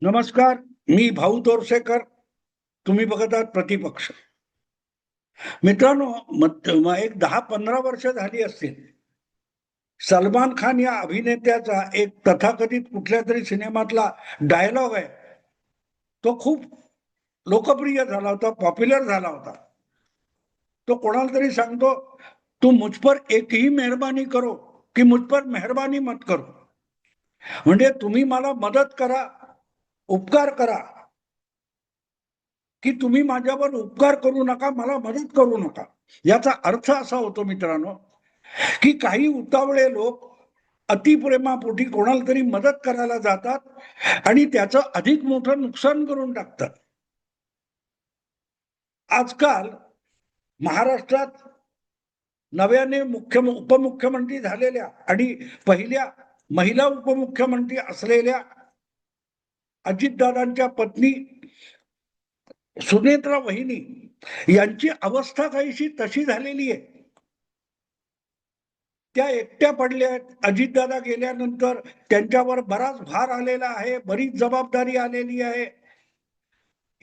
नमस्कार. मी भाऊ तोरसेकर. तुम्ही बघत आहात प्रतिपक्ष. मित्रांनो, एक 10-15 वर्ष झाली असतील. सलमान खान या अभिनेत्याचा एक तथाकथित कुठल्या तरी सिनेमातला डायलॉग आहे. तो खूप लोकप्रिय झाला होता, पॉप्युलर झाला होता. तो कोणाला तरी सांगतो, "तू मुझ पर एक ही मेहरबानी करो कि मुझ पर मेहरबानी मत करो." म्हणजे तुम्ही मला मदत करा, उपकार करा, की तुम्ही माझ्यावर उपकार करू नका, मला मदत करू नका. याचा अर्थ असा होतो मित्रांनो, की काही उतावळे लोक अतिप्रेमापोटी कोणाला तरी मदत करायला जातात आणि त्याचं अधिक मोठं नुकसान करून टाकतात. आजकाल महाराष्ट्रात नव्याने उपमुख्यमंत्री झालेल्या आणि पहिल्या महिला उपमुख्यमंत्री असलेल्या अजितदादांच्या पत्नी सुनेत्रा वहिनी यांची अवस्था काहीशी तशी झालेली आहे. त्या एकट्या पडल्या आहेत. अजितदादा गेल्यानंतर त्यांच्यावर बराच भार आलेला आहे, बरीच जबाबदारी आलेली आहे.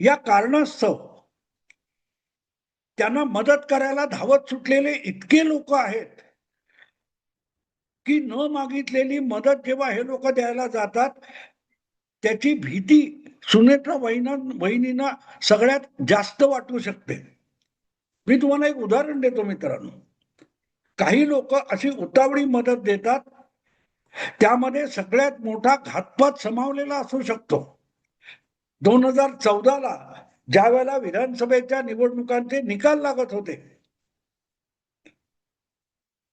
या कारणास्तव त्यांना मदत करायला धावत सुटलेले इतके लोक आहेत, की न मागितलेली मदत जेव्हा हे लोक द्यायला जातात, त्याची भीती सुनेत्रा वहिनींना सगळ्यात जास्त वाटू शकते. मी तुम्हाला एक उदाहरण देतो मित्रांनो. काही लोक अशी उतावळी मदत देतात, त्यामध्ये सगळ्यात मोठा घातपात सामावलेला असू शकतो. 2014ला ज्या वेळेला विधानसभेच्या निवडणुकांचे निकाल लागत होते,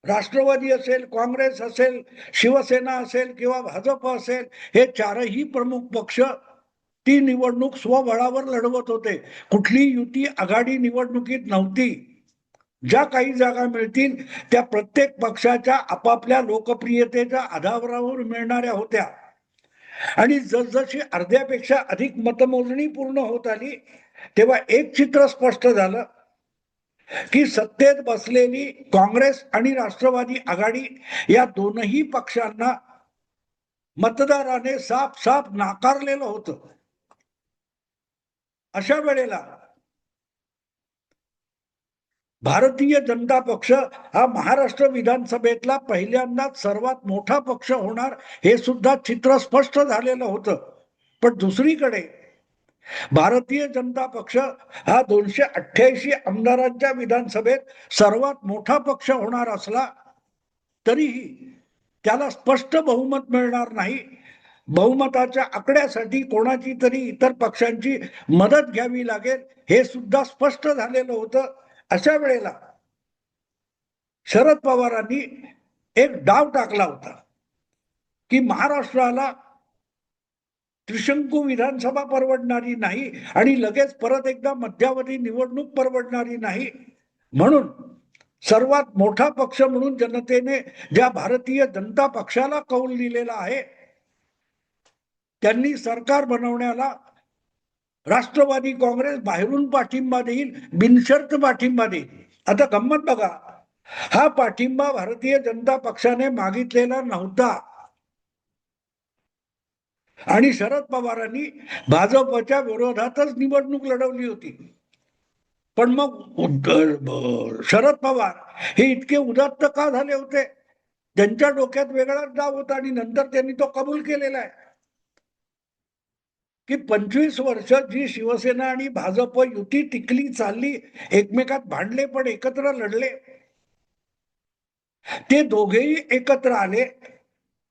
राष्ट्रवादी असेल, काँग्रेस असेल, शिवसेना असेल किंवा भाजप असेल, हे चारही प्रमुख पक्ष ती निवडणूक स्वबळावर लढवत होते. कुठली युती आघाडी निवडणुकीत नव्हती. ज्या काही जागा मिळतील त्या प्रत्येक पक्षाच्या आपापल्या लोकप्रियतेच्या आधारावर मिळणाऱ्या होत्या. आणि जसजशी अर्ध्यापेक्षा अधिक मतमोजणी पूर्ण होत आली, तेव्हा एक चित्र स्पष्ट झालं, की सत्तेत बसलेली काँग्रेस आणि राष्ट्रवादी आघाडी या दोनही पक्षांना मतदाराने साफ साफ नाकारलेलं होतं. अशा वेळेला भारतीय जनता पक्ष हा महाराष्ट्र विधानसभेतला पहिल्यांदाच सर्वात मोठा पक्ष होणार हे सुद्धा चित्र स्पष्ट झालेलं होतं. पण दुसरीकडे भारतीय जनता पक्ष हा 288 आमदारांच्या विधानसभेत सर्वात मोठा पक्ष होणार असला तरीही त्याला स्पष्ट बहुमत मिळणार नाही. बहुमताच्या आकड्यासाठी कोणाची तरी इतर पक्षांची मदत घ्यावी लागेल हे सुद्धा स्पष्ट झालेलं होतं. अशा वेळेला शरद पवारांनी एक डाव टाकला होता, की महाराष्ट्राला त्रिशंकू विधानसभा परवडणारी नाही आणि लगेच परत एकदा मध्यावधी निवडणूक परवडणारी नाही. म्हणून सर्वात मोठा पक्ष म्हणून जनतेने ज्या भारतीय जनता पक्षाला कौल दिलेला आहे, त्यांनी सरकार बनवण्याला राष्ट्रवादी काँग्रेस बाहेरून पाठिंबा देईल, बिनशर्त पाठिंबा देईल. आता गंमत बघा, हा पाठिंबा भारतीय जनता पक्षाने मागितलेला नव्हता आणि शरद पवारांनी भाजपच्या विरोधातच निवडणूक लढवली होती. पण मग शरद पवार हे इतके उदात्त का झाले होते? त्यांच्या डोक्यात वेगळाच डाव होता आणि नंतर त्यांनी तो कबूल केलेला आहे, की 25 वर्ष जी शिवसेना आणि भाजप युती टिकली चालली, एकमेकात भांडले पण एकत्र लढले, ते दोघेही एकत्र आले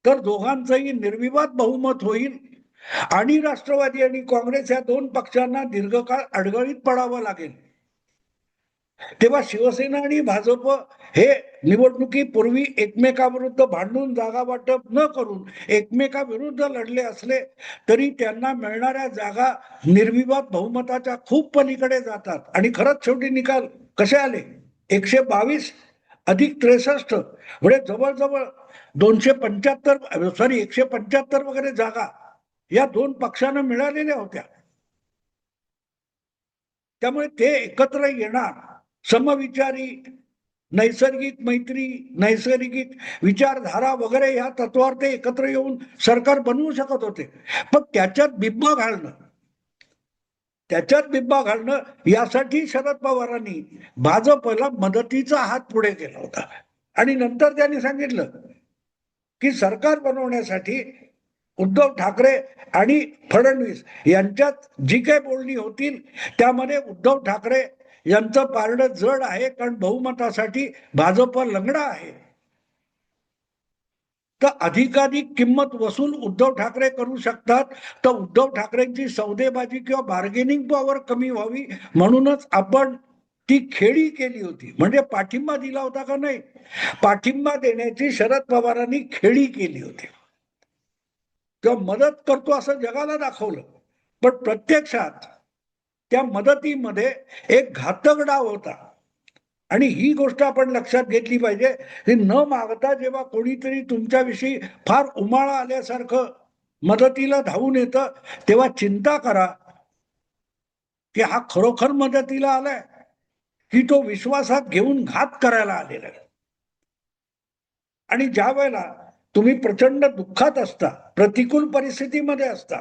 तर दोघांचंही निर्विवाद बहुमत होईल आणि राष्ट्रवादी आणि काँग्रेस या दोन पक्षांना दीर्घकाळ अडगळीत पडावं लागेल. तेव्हा शिवसेना आणि भाजप हे निवडणुकीपूर्वी एकमेकाविरुद्ध भांडून जागा वाटप न करून एकमेकाविरुद्ध लढले असले तरी त्यांना मिळणाऱ्या जागा निर्विवाद बहुमताच्या खूप पलीकडे जातात. आणि खरंच शेवटी निकाल कसे आले? 122 अधिक 63 म्हणजे जवळजवळ 175 वगैरे जागा या दोन पक्षांना मिळालेल्या होत्या. त्यामुळे ते एकत्र येणार, समविचारी नैसर्गिक मैत्री, नैसर्गिक विचारधारा वगैरे ह्या तत्वावर ते एकत्र येऊन सरकार बनवू शकत होते. पण त्याच्यात बिब्बा घालणं यासाठी शरद पवारांनी भाजपला मदतीचा हात पुढे केला होता. आणि नंतर त्यांनी सांगितलं की सरकार बनवण्यासाठी उद्धव ठाकरे आणि फडणवीस यांच्यात जी काही बोलणी होतील त्यामध्ये उद्धव ठाकरे यांचं पारडं जड आहे, कारण बहुमतासाठी भाजप लंगडा आहे. तर अधिकाधिक किंमत वसूल उद्धव ठाकरे करू शकतात. तर उद्धव ठाकरेंची सौदेबाजी किंवा बार्गेनिंग पॉवर कमी व्हावी म्हणूनच आपण ती खेळी केली होती. म्हणजे पाठिंबा दिला होता का नाही, पाठिंबा देण्याची शरद पवारांनी खेळी केली होती किंवा मदत करतो असं जगाला दाखवलं. पण प्रत्यक्षात त्या मदतीमध्ये एक घातक डाव होता. आणि ही गोष्ट आपण लक्षात घेतली पाहिजे की न मागता जेव्हा कोणीतरी तुमच्याविषयी फार उमाळा आल्यासारखं मदतीला धावून येतं, तेव्हा चिंता करा की हा खरोखर मदतीला आलाय की तो विश्वासात घेऊन घात करायला आलेला आहे. आणि ज्या वेळेला तुम्ही प्रचंड दुःखात असता, प्रतिकूल परिस्थितीमध्ये असता,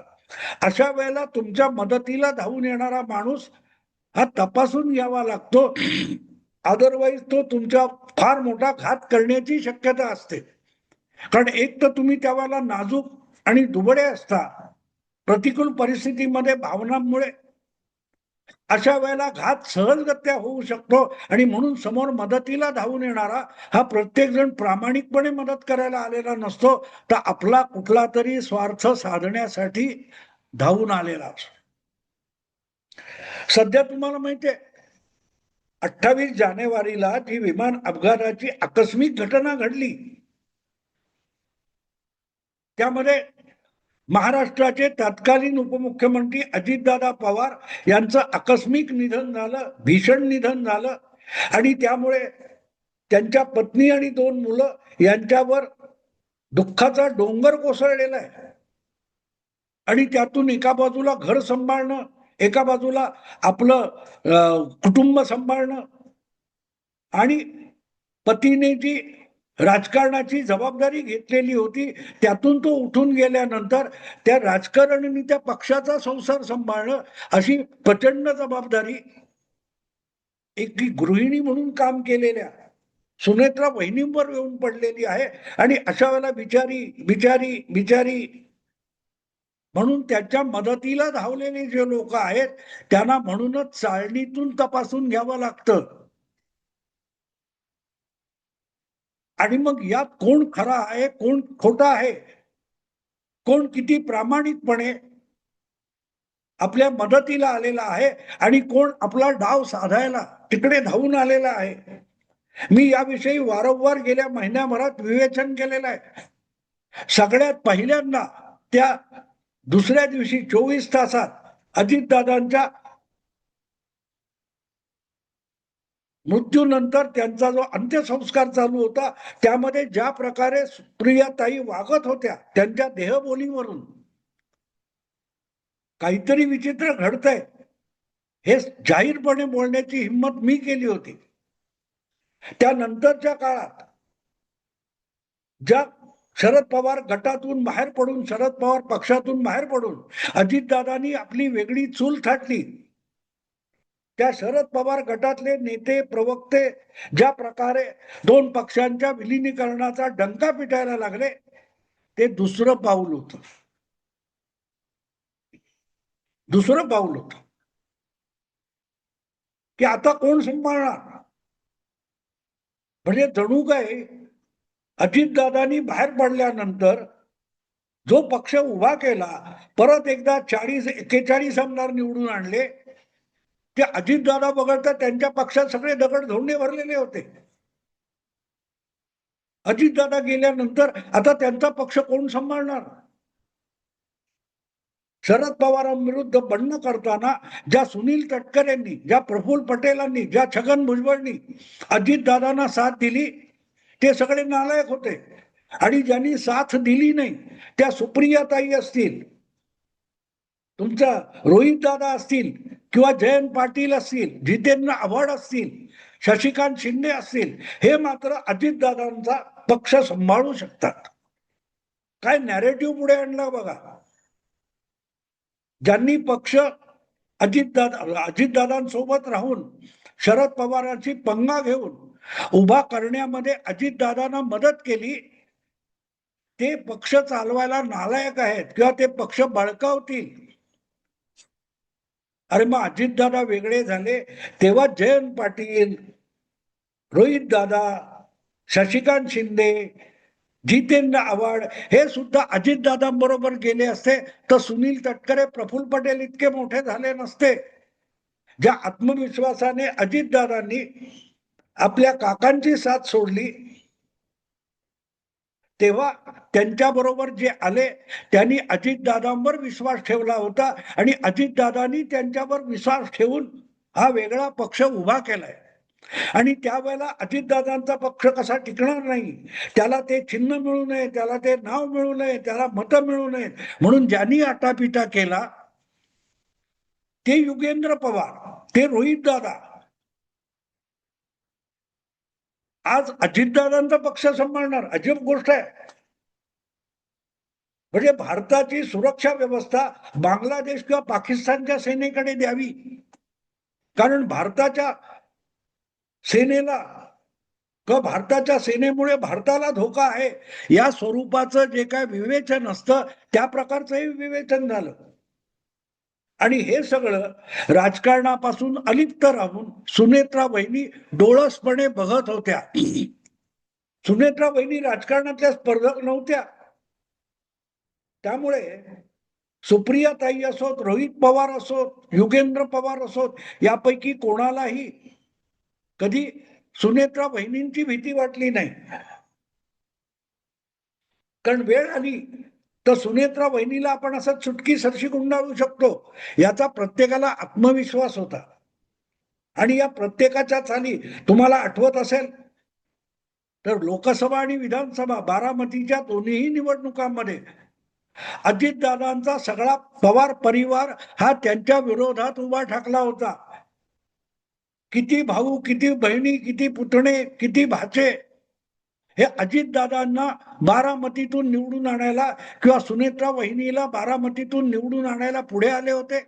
अशा वेळेला तुमच्या मदतीला धावून येणारा माणूस हा तपासून घ्यावा लागतो. अदरवाईज तो तुमच्या फार मोठा घात करण्याची शक्यता असते. कारण एक तर तुम्ही त्यावेळेला नाजूक आणि दुबळे असता, प्रतिकूल परिस्थितीमध्ये भावनांमुळे अशा वेळेला घात सहजगत्या होऊ शकतो. आणि म्हणून समोर मदतीला धावून येणारा हा प्रत्येक जण प्रामाणिकपणे मदत करायला आलेला नसतो, तर आपला कुठला तरी स्वार्थ साधण्यासाठी धावून आलेला असतो. सध्या तुम्हाला माहितीये 28 जानेवारीला जी विमान अपघाताची आकस्मिक घटना घडली, त्यामध्ये महाराष्ट्राचे तत्कालीन उपमुख्यमंत्री अजितदादा पवार यांचं आकस्मिक निधन झालं, भीषण निधन झालं. आणि त्यामुळे त्यांच्या पत्नी आणि 2 मुलं यांच्यावर दुःखाचा डोंगर कोसळलेला आहे. आणि त्यातून एका बाजूला घर सांभाळणं, एका बाजूला आपलं कुटुंब सांभाळणं, आणि पतीने जी राजकारणाची जबाबदारी घेतलेली होती त्यातून तो उठून गेल्यानंतर त्या राजकारणी त्या पक्षाचा संसार सांभाळणं, अशी प्रचंड जबाबदारी एक गृहिणी म्हणून काम केलेल्या सुनेत्रा वहिनींवर येऊन पडलेली आहे. आणि अशा वेळेला बिचारी बिचारी बिचारी म्हणून त्याच्या मदतीला धावलेले जे लोक आहेत त्यांना म्हणूनच चाळणीतून तपासून घ्यावं लागतं. आणि मग यात कोण खरा आहे, कोण खोटा आहे, कोण किती प्रामाणिकपणे आपल्या मदतीला आलेला आहे आणि कोण आपला डाव साधायला तिकडे धावून आलेला आहे. मी याविषयी वारंवार गेल्या महिन्याभरात विवेचन केलेलं आहे. सगळ्यात पहिल्यांदा त्या दुसऱ्या दिवशी 24 तासात अजितदादांच्या मृत्यूनंतर त्यांचा जो अंत्यसंस्कार चालू होता त्यामध्ये ज्या प्रकारे प्रियाताई वागत होत्या त्यांच्या देहबोलीवरून काहीतरी विचित्र घडतंय हे जाहीरपणे बोलण्याची हिंमत मी केली होती. त्यानंतरच्या काळात ज्या शरद पवार गटातून बाहेर पडून, शरद पवार पक्षातून बाहेर पडून अजितदादांनी आपली वेगळी चूल थाटली, त्या शरद पवार गटातले नेते प्रवक्ते ज्या प्रकारे 2 पक्षांच्या विलिनीकरणाचा डंका पिटायला लागले, ते दुसरं पाऊल होतं. दुसरं पाऊल होतं की आता कोण सांभाळणार. म्हणजे जणू काय अजितदादांनी बाहेर पडल्यानंतर जो पक्ष उभा केला, परत एकदा 40-41 आमदार निवडून आणले, ते अजितदादा वगळता त्यांच्या पक्षात सगळे दगड-धोंडे भरलेले होते. अजितदादा गेल्यानंतर आता त्यांचा पक्ष कोण सांभाळणार. शरद पवारांविरुद्ध बंड करताना ज्या सुनील तटकरेंनी, ज्या प्रफुल्ल पटेलांनी, ज्या छगन भुजबळनी अजितदादांना साथ दिली ते सगळे नालायक होते. आणि ज्यांनी साथ दिली नाही त्या सुप्रियाताई असतील, तुमचा रोहित दादा असतील किंवा जयंत पाटील असतील, जितेंद्र आव्हाड असतील, शशिकांत शिंदे असतील, हे मात्र अजितदादांचा पक्ष सांभाळू शकतात. काय नॅरेटिव्ह पुढे आणला बघा. ज्यांनी पक्ष अजितदादांसोबत राहून शरद पवारांची पंगा घेऊन उभा करण्यामध्ये अजितदादांना मदत केली, ते पक्ष चालवायला नालायक आहेत किंवा ते पक्ष बळकावतील. अरे मग अजितदादा वेगळे झाले तेव्हा जयंत पाटील, रोहित दादा, शशिकांत शिंदे, जितेंद्र आव्हाड हे सुद्धा अजितदादांबरोबर गेले असते तर सुनील तटकरे, प्रफुल्ल पटेल इतके मोठे झाले नसते. ज्या आत्मविश्वासाने अजितदादांनी आपल्या काकांची साथ सोडली, तेव्हा त्यांच्याबरोबर जे आले त्यांनी अजितदादांवर विश्वास ठेवला होता आणि अजितदादांनी त्यांच्यावर विश्वास ठेवून हा वेगळा पक्ष उभा केलाय. आणि त्यावेळेला अजितदादांचा पक्ष कसा टिकणार नाही, त्याला ते चिन्ह मिळू नये, त्याला ते नाव मिळू नये, त्याला मतं मिळू नये, म्हणून ज्यांनी आटापिटा केला ते युगेंद्र पवार, ते रोहित दादा आज अजितदादांचा पक्ष सांभाळणार. अजब गोष्ट आहे. म्हणजे भारताची सुरक्षा व्यवस्था बांगलादेश किंवा पाकिस्तानच्या सेनेकडे द्यावी, कारण भारताच्या सेनेला किंवा भारताच्या सेनेमुळे भारताला धोका आहे, या स्वरूपाचं जे काय विवेचन असतं त्या प्रकारचंही विवेचन झालं. आणि हे सगळं राजकारणापासून अलिप्त राहून सुनेत्रा वहिनी डोळसपणे बघत होत्या. सुनेत्रा वहिनी राजकारणातल्या स्पर्धक नव्हत्या. त्यामुळे सुप्रिया ताई असोत, रोहित पवार असोत, युगेंद्र पवार असोत, यापैकी कोणालाही कधी सुनेत्रा वहिनींची भीती वाटली नाही. कारण वेळ आली तर सुनेत्रा वहिनीला आपण असं चुटकी सरशी गुंडाळू शकतो याचा प्रत्येकाला आत्मविश्वास होता. आणि या प्रत्येकाच्या चाली तुम्हाला आठवत असेल तर लोकसभा आणि विधानसभा बारामतीच्या दोन्ही निवडणुकांमध्ये अजितदादांचा सगळा पवार परिवार हा त्यांच्या विरोधात उभा ठाकला होता. किती भाऊ, किती बहिणी, किती पुतणे, किती भाचे हे अजितदादांना बारामतीतून निवडून आणायला किंवा सुनेत्रा वहिनीला बारामतीतून निवडून आणायला पुढे आले होते.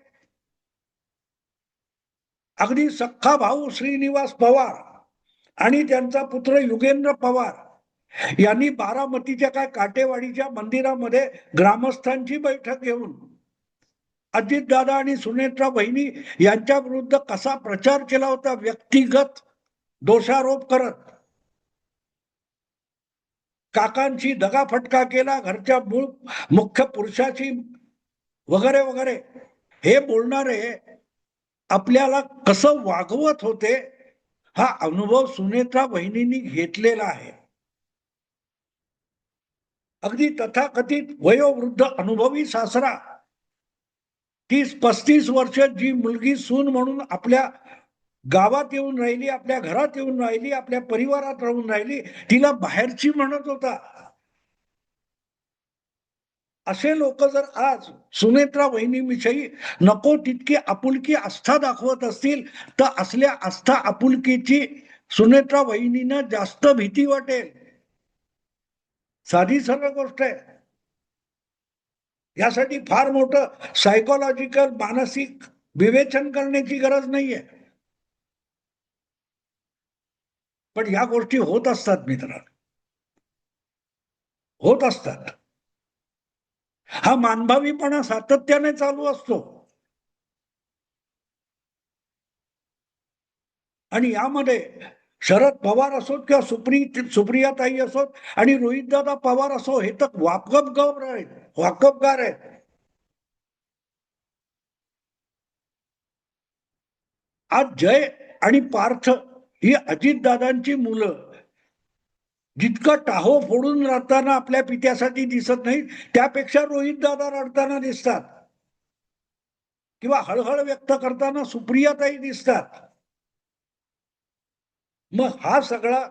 अगदी सख्खा भाऊ श्रीनिवास पवार आणि त्यांचा पुत्र युगेंद्र पवार यांनी बारामतीच्या काय काटेवाडीच्या मंदिरामध्ये ग्रामस्थांची बैठक घेऊन अजितदादा आणि सुनेत्रा वहिनी यांच्या विरुद्ध कसा प्रचार केला होता, व्यक्तिगत दोषारोप करत. काकांची दगाफटका केला, घरच्या मूळ मुख्य पुरुषाची वगैरे वगैरे हे बोलणारे आपल्याला कसं वागवत होते हा अनुभव सुनेत्रा वहिनींनी घेतलेला आहे. अगदी तथाकथित वयोवृद्ध अनुभवी सासरा, 30-35 वर्ष जी मुलगी सून म्हणून आपल्या गावात येऊन राहिली, आपल्या घरात येऊन राहिली, आपल्या परिवारात राहून राहिली, तिला बाहेरची म्हणत होता. असे लोक जर आज सुनेत्रा वहिनीविषयी नको तितकी आपुलकी आस्था दाखवत असतील तर असल्या आस्था आपुलकीची सुनेत्रा वहिनींना जास्त भीती वाटेल. साधी सरळ गोष्ट आहे. यासाठी फार मोठं सायकोलॉजिकल मानसिक विवेचन करण्याची गरज नाहीये. पण या गोष्टी होत असतात मित्रांनो, होत असतात. हा मानभावीपणा सातत्याने चालू असतो. आणि यामध्ये शरद पवार असोत किंवा सुप्रियाताई असोत आणि रोहितदादा पवार असो, हे तर वाकबगार आहेत. आज जय आणि पार्थ ही अजितदादांची मुलं जितकं टाहो फोडून रडताना आपल्या पित्यासाठी दिसत नाही, त्यापेक्षा रोहितदादा रडताना दिसतात किंवा हळहळ व्यक्त करताना सुप्रियाताई दिसतात. मग हा सगळा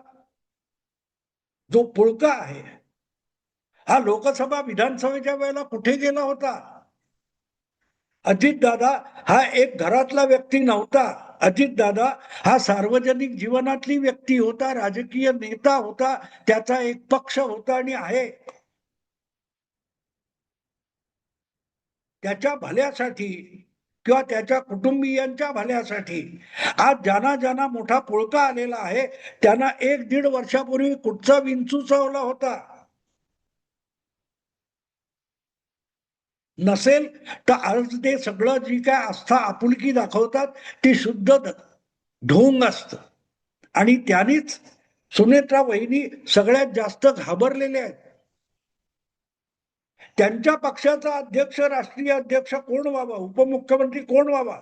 जो पुळका आहे हा लोकसभा विधानसभेच्या वेळेला कुठे गेला होता? अजितदादा हा एक घरातला व्यक्ती नव्हता. अजितदादा हा सार्वजनिक जीवनातली व्यक्ती होता, राजकीय नेता होता, त्याचा एक पक्ष होता आणि आहे. त्याच्या भल्यासाठी किंवा त्याच्या कुटुंबियांच्या भल्यासाठी आज ज्यांना ज्यांना मोठा पुळका आलेला आहे त्यांना 1-1.5 वर्षापूर्वी कुठचा विंचू चावला होता नसेल तर आज ते सगळं जी काय आस्था आपुलकी दाखवतात ती शुद्ध ढोंग असत. आणि त्यांनीच सुनेत्रा वहिनी सगळ्यात जास्त घाबरलेले आहेत. त्यांच्या पक्षाचा अध्यक्ष, राष्ट्रीय अध्यक्ष कोण व्हावा, उपमुख्यमंत्री कोण व्हावा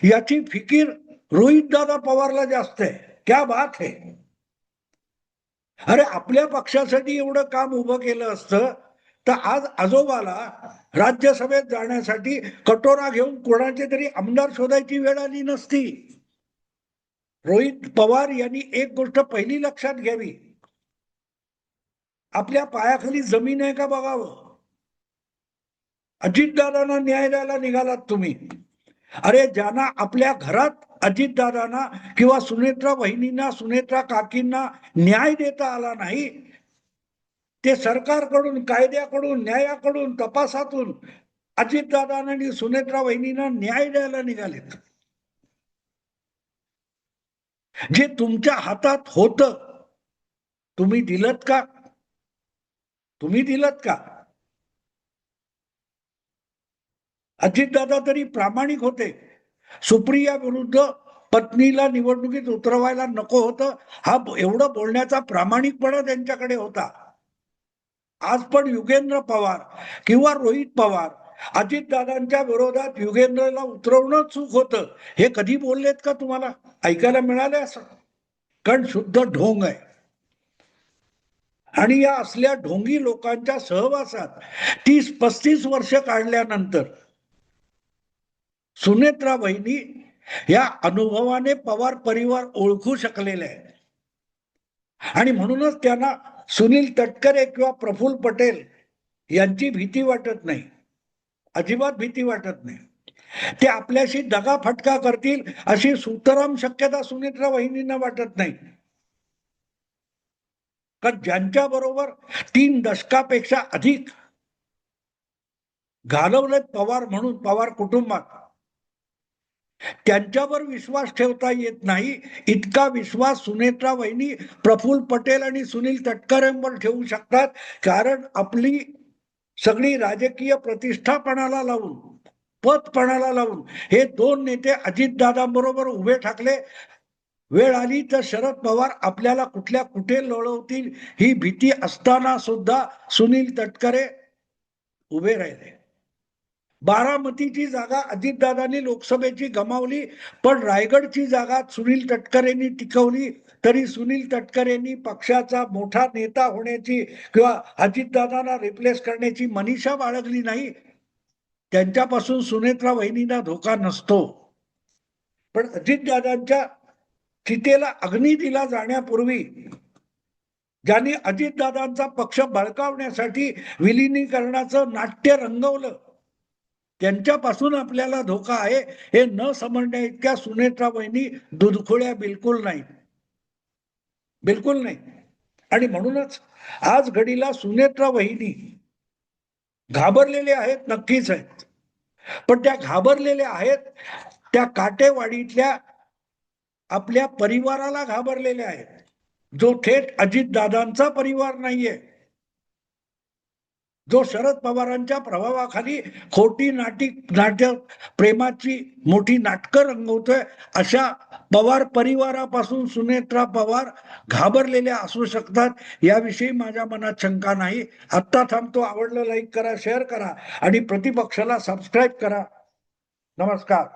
याची फिकीर रोहितदादा पवारला जास्त आहे. क्या बात है. अरे आपल्या पक्षासाठी एवढं काम उभं केलं असतं तर आज आजोबाला राज्यसभेत जाण्यासाठी कटोरा घेऊन कोणाचे तरी आमदार शोधायची वेळ आली नसती. रोहित पवार यांनी एक गोष्ट पहिली लक्षात घ्यावी, आपल्या पायाखाली जमीन आहे का बघावं. अजितदादांना न्याय द्यायला निघालात तुम्ही. अरे ज्यांना आपल्या घरात अजितदादांना किंवा सुनेत्रा वहिनींना, सुनेत्रा काकींना न्याय देता आला नाही, ते सरकारकडून, कायद्याकडून, न्यायाकडून, तपासातून अजितदादांना आणि सुनेत्रा वहिनींना न्याय द्यायला निघालेत. जे तुमच्या हातात होतं तुम्ही दिलत का? तुम्ही दिलत का? अजितदादा तरी प्रामाणिक होते. सुप्रिया विरुद्ध पत्नीला निवडणुकीत उतरवायला नको होतं, हा एवढं बोलण्याचा प्रामाणिकपणा त्यांच्याकडे होता. आज पण युगेंद्र पवार किंवा रोहित पवार अजितदादांच्या विरोधात युगेंद्रला उतरवणं चूक होतं हे कधी बोललेत का तुम्हाला ऐकायला मिळाले असं? कारण शुद्ध ढोंग आहे. आणि या असल्या ढोंगी लोकांच्या सहवासात 30-35 वर्ष काढल्यानंतर सुनेत्रा वहिनी या अनुभवाने पवार परिवार ओळखू शकलेले आहे. आणि म्हणूनच त्यांना सुनील तटकरे किंवा प्रफुल्ल पटेल यांची भीती वाटत नाही, अजिबात भीती वाटत नाही. ते आपल्याशी दगा फटका करतील अशी सुतराम शक्यता सुनेत्रा वहिनींना वाटत नाही. कारण ज्यांच्या बरोबर 3 दशकापेक्षा अधिक घालवलेत पवार म्हणून पवार कुटुंबात, त्यांच्यावर विश्वास ठेवता येत नाही इतका विश्वास सुनेत्रा वहिनी, प्रफुल्ल पटेल आणि सुनील तटकरेंवर ठेवू शकतात. कारण आपली सगळी राजकीय प्रतिष्ठापणाला लावून, पदपणाला लावून हे 2 नेते अजितदादांबरोबर उभे ठाकले. वेळ आली तर शरद पवार आपल्याला कुठल्या कुठे लढवतील ही भीती असताना सुद्धा सुनील तटकरे उभे राहिले. बारामतीची जागा अजितदादांनी लोकसभेची गमावली, पण रायगडची जागा सुनील तटकरेंनी टिकवली. तरी सुनील तटकरेंनी पक्षाचा मोठा नेता होण्याची किंवा अजितदादांना रिप्लेस करण्याची मनीषा बाळगली नाही. त्यांच्यापासून सुनेत्रा वहिनींना धोका नसतो. पण अजितदादांच्या चितेला अग्नी दिला जाण्यापूर्वी ज्यांनी अजितदादांचा पक्ष बळकावण्यासाठी विलिनीकरणाचं नाट्य रंगवलं त्यांच्यापासून आपल्याला धोका आहे हे न समजण्या इतक्या सुनेत्रा वहिनी दुधखोळ्या बिलकुल नाही, बिलकुल नाही. आणि म्हणूनच आज घडीला सुनेत्रा वहिनी घाबरलेले आहेत, नक्कीच आहेत. पण त्या घाबरलेल्या आहेत त्या काटेवाडीतल्या आपल्या परिवाराला घाबरलेल्या आहेत, जो थेट अजितदादांचा परिवार नाहीये, जो शरद पवारांच्या प्रभावाखाली खोटी नाट्य प्रेमाची मोठी नाटकं रंगवतोय. अशा पवार परिवारापासून सुनेत्रा पवार घाबरलेल्या असू शकतात, याविषयी माझ्या मनात शंका नाही. आत्ता थांबतो. आवडलं लाईक करा, शेअर करा आणि प्रतिपक्षाला सबस्क्राईब करा. नमस्कार.